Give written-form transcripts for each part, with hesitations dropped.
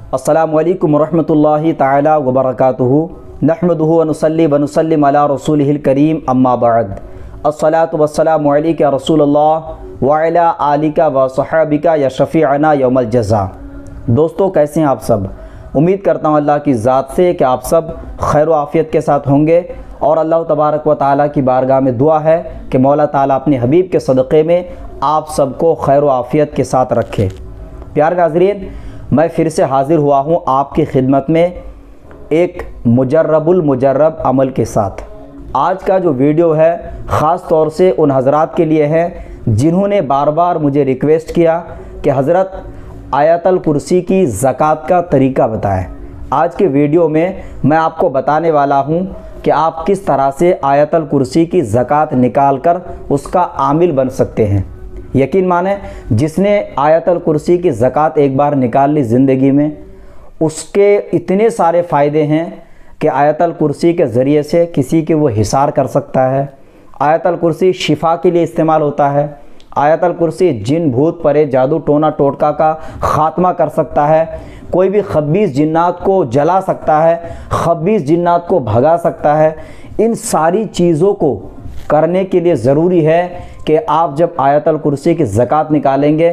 अस्सलामुअलैकुम वरहमतुल्लाहि ताला वबरकातुहू नहमदुहु व नुसल्ली व नुसल्लिम अला रसूलिहिल करीम अम्मा बाद। अस्सलातु वस्सलामु अलैका या रसूलल्लाह व अला आलिका व सहाबिका या शफ़ीअना यौमल जज़ा। दोस्तों, कैसे हैं आप सब? उम्मीद करता हूँ अल्लाह की ज़ात से कि आप सब खैर व आफ़ियत के साथ होंगे और अल्लाह तबारक व ताला की बारगाह में दुआ है कि मौला ताला अपने हबीब के सदक़े में आप सबको खैर व आफ़ियत के साथ रखे। प्यारे नाज़रीन, मैं फिर से हाज़िर हुआ हूँ आपकी खिदमत में एक मुजर्रबुल मुजर्रब अमल के साथ। आज का जो वीडियो है ख़ास तौर से उन हज़रात के लिए है जिन्होंने बार बार मुझे रिक्वेस्ट किया कि हज़रत आयतल कुर्सी की ज़कात का तरीका बताएं। आज के वीडियो में मैं आपको बताने वाला हूं कि आप किस तरह से आयतल कुर्सी की ज़कात निकाल कर उसका आमिल बन सकते हैं। यकीन माने, जिसने आयतल कुर्सी की ज़कात एक बार निकाल ली ज़िंदगी में, उसके इतने सारे फ़ायदे हैं कि आयतल कुर्सी के ज़रिए से किसी के वो हिसार कर सकता है। आयतल कुर्सी शिफा के लिए इस्तेमाल होता है। आयतल कुर्सी जिन भूत परे जादू टोना टोटका का ख़ात्मा कर सकता है। कोई भी खबीस जिन्नात को जला सकता है, खबीस जिन्नात को भगा सकता है। इन सारी चीज़ों को करने के लिए ज़रूरी है कि आप जब आयतल कुर्सी की ज़कात निकालेंगे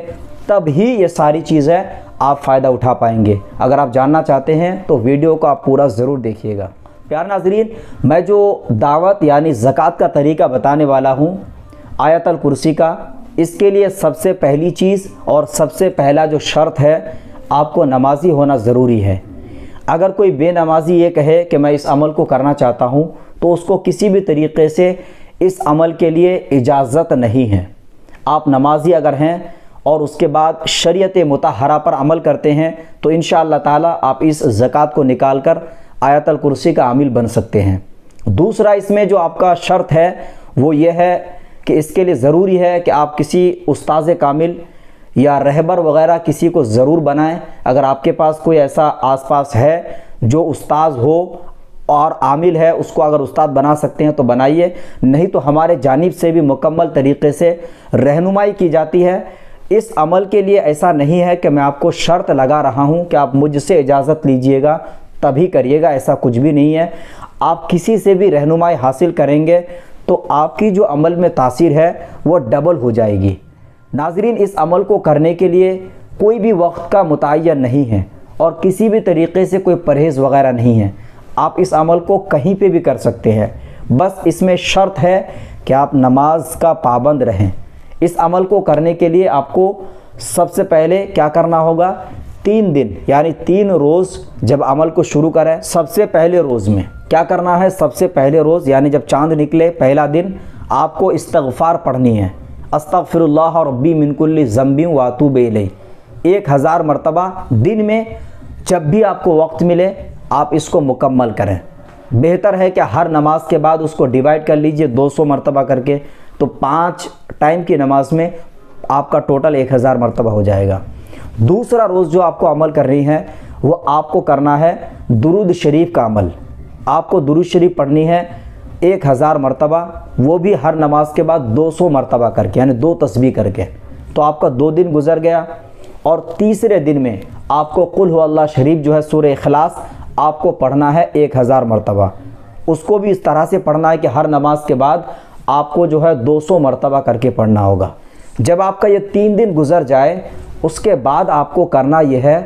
तब ही ये सारी चीज़ें आप फ़ायदा उठा पाएंगे। अगर आप जानना चाहते हैं तो वीडियो को आप पूरा ज़रूर देखिएगा। प्यारे नाज़रीन, मैं जो दावत यानी ज़कात का तरीका बताने वाला हूँ आयतल कुर्सी का, इसके लिए सबसे पहली चीज़ और सबसे पहला जो शर्त है, आपको नमाज़ी होना ज़रूरी है। अगर कोई बेनमाज़ी ये कहे कि मैं इस अमल को करना चाहता हूँ तो उसको किसी भी तरीक़े से इस अमल के लिए इजाज़त नहीं है। आप नमाज़ी अगर हैं और उसके बाद शरीयत मुतहरा पर अमल करते हैं तो इंशाअल्लाह ताला आप इस ज़कात को निकाल कर आयतल कुर्सी का आमिल बन सकते हैं। दूसरा इसमें जो आपका शर्त है वो ये है कि इसके लिए ज़रूरी है कि आप किसी उस्ताज़ कामिल या रहबर वग़ैरह किसी को ज़रूर बनाएं। अगर आपके पास कोई ऐसा आसपास है जो उस्ताज़ हो और आमिल है, उसको अगर उस्ताद बना सकते हैं तो बनाइए, नहीं तो हमारे जानिब से भी मुकम्मल तरीक़े से रहनुमाई की जाती है। इस अमल के लिए ऐसा नहीं है कि मैं आपको शर्त लगा रहा हूं कि आप मुझसे इजाज़त लीजिएगा तभी करिएगा, ऐसा कुछ भी नहीं है। आप किसी से भी रहनुमाई हासिल करेंगे तो आपकी जो अमल में तासीर है वो डबल हो जाएगी। नाज़रीन, इस अमल को करने के लिए कोई भी वक्त का मुतय्यन नहीं है और किसी भी तरीक़े से कोई परहेज़ वग़ैरह नहीं है। आप इस अमल को कहीं पे भी कर सकते हैं, बस इसमें शर्त है कि आप नमाज का पाबंद रहें। इस अमल को करने के लिए आपको सबसे पहले क्या करना होगा, 3 दिन यानी 3 रोज़ जब अमल को शुरू करें, सबसे पहले रोज़ में क्या करना है, सबसे पहले रोज़ यानी जब चांद निकले पहला दिन आपको इस्तग़फ़ार पढ़नी है। अस्तग़फ़िरुल्लाह रब्बी मिन कुल्लि ज़ंबिन व अतूबु इलैह 1000 मरतबा दिन में जब भी आपको वक्त मिले आप इसको मुकम्मल करें। बेहतर है कि हर नमाज के बाद उसको डिवाइड कर लीजिए 200 मरतबा करके, तो 5 टाइम की नमाज में आपका टोटल 1000 मरतबा हो जाएगा। दूसरा रोज़ जो आपको अमल करनी है वो आपको करना है दुरूद शरीफ का अमल। आपको दुरूद शरीफ पढ़नी है 1000 मरतबा, वो भी हर नमाज के बाद 200 मरतबा करके यानी 2 तस्बीह करके। तो आपका 2 दिन गुजर गया और तीसरे दिन में आपको कुल हु अल्लाह शरीफ जो है सूरह इखलास आपको पढ़ना है 1000 मरतबा। उसको भी इस तरह से पढ़ना है कि हर नमाज के बाद आपको जो है 200 मरतबा करके पढ़ना होगा। जब आपका ये 3 दिन गुजर जाए उसके बाद आपको करना यह है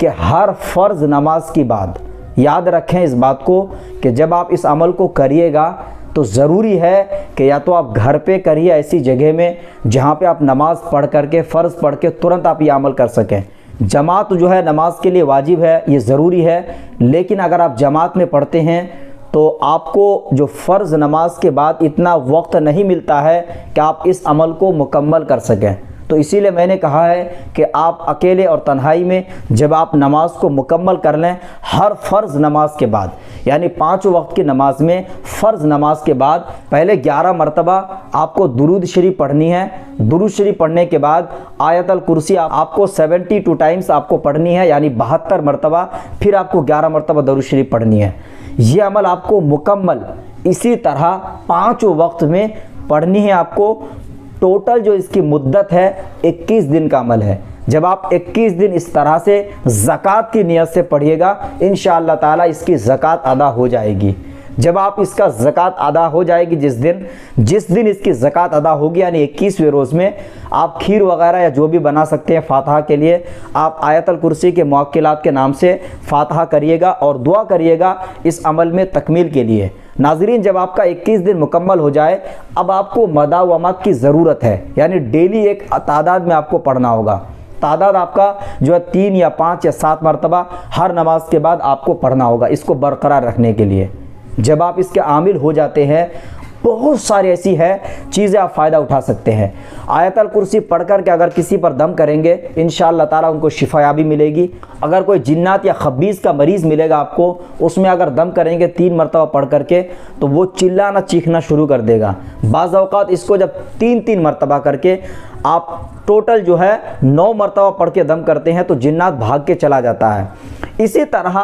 कि हर फ़र्ज़ नमाज की बाद, याद रखें इस बात को कि जब आप इस अमल को करिएगा तो ज़रूरी है कि या तो आप घर पे करिए ऐसी जगह में जहाँ पे आप नमाज़ पढ़ करके फ़र्ज़ पढ़ के तुरंत आप ये अमल कर सकें। जमात जो है नमाज के लिए वाजिब है, ये ज़रूरी है, लेकिन अगर आप जमात में पढ़ते हैं तो आपको जो फ़र्ज़ नमाज के बाद इतना वक्त नहीं मिलता है कि आप इस अमल को मुकम्मल कर सकें। तो इसीलिए मैंने कहा है कि आप अकेले और तन्हाई में जब आप नमाज को मुकम्मल कर लें, हर फ़र्ज़ नमाज के बाद यानी 5 वक्त की नमाज में फ़र्ज़ नमाज के बाद पहले 11 मरतबा आपको दुरूद शरीफ पढ़नी है। दुरूद शरीफ पढ़ने के बाद आयतल कुर्सी आपको 72 टाइम्स आपको पढ़नी है यानी 72 मरतबा, फिर आपको 11 मरतबा दुरूद शरीफ पढ़नी है। ये अमल आपको मुकम्मल इसी तरह 5 वक्त में पढ़नी है आपको। टोटल जो इसकी मुद्दत है 21 दिन का अमल है। जब आप 21 दिन इस तरह से ज़कात की नियत से पढ़िएगा, इंशाअल्लाह ताला इसकी ज़कात अदा हो जाएगी। जब आप इसका ज़कात अदा हो जाएगी, जिस दिन इसकी ज़कात अदा होगी, यानी 21वें रोज़ में आप खीर वगैरह या जो भी बना सकते हैं फातिहा के लिए, आप आयतल कुर्सी के मुअक्किलात के नाम से फातिहा करिएगा और दुआ करिएगा इस अमल में तकमील के लिए। नाज़रीन, जब आपका 21 दिन मुकम्मल हो जाए, अब आपको मदा व मद की ज़रूरत है, यानी डेली एक तादाद में आपको पढ़ना होगा। तादाद आपका जो है 3 या 5 या 7 मरतबा हर नमाज के बाद आपको पढ़ना होगा, इसको बरकरार रखने के लिए। जब आप इसके आमिल हो जाते हैं, बहुत सारी ऐसी है चीज़ें आप फ़ायदा उठा सकते हैं। आयतल कुर्सी पढ़कर के अगर किसी पर दम करेंगे, इंशाअल्लाह ताला उनको शिफायाबी मिलेगी। अगर कोई जिन्नात या खबीस का मरीज़ मिलेगा आपको, उसमें अगर दम करेंगे 3 मरतबा पढ़ करके, तो वो चिल्लाना चीखना शुरू कर देगा। बाज़ औक़ात इसको जब 3-3 मरतबा करके आप टोटल जो है 9 मरतबा पढ़ के दम करते हैं, तो जिन्नात भाग के चला जाता है। इसी तरह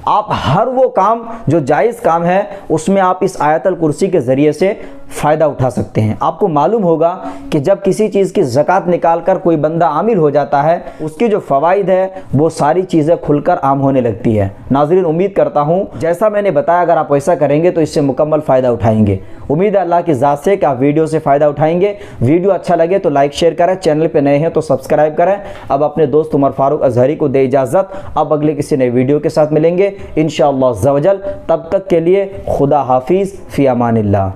आप हर वो काम जो जायज़ काम है, उसमें आप इस आयतल कुर्सी के ज़रिए से फ़ायदा उठा सकते हैं। आपको मालूम होगा कि जब किसी चीज़ की ज़कात निकाल कर कोई बंदा आमिल हो जाता है, उसकी जो फ़वाइद है वो सारी चीज़ें खुलकर आम होने लगती है। नाज़रीन, उम्मीद करता हूँ जैसा मैंने बताया, अगर आप ऐसा करेंगे तो इससे मुकम्मल फ़ायदा उठाएंगे। उम्मीद है अल्लाह की ज़ात से कि आप वीडियो से फ़ायदा उठाएंगे। वीडियो अच्छा लगे तो लाइक शेयर करें, चैनल पे नए हैं तो सब्सक्राइब करें। अब अपने दोस्त उमर फारूक अजहरी को दे इजाज़त। अब अगले किसी नए वीडियो के साथ मिलेंगे इंशाअल्लाह अज़्ज़ा वजल। तब तक के लिए खुदा हाफिज़, फ़ी अमानिल्लाह।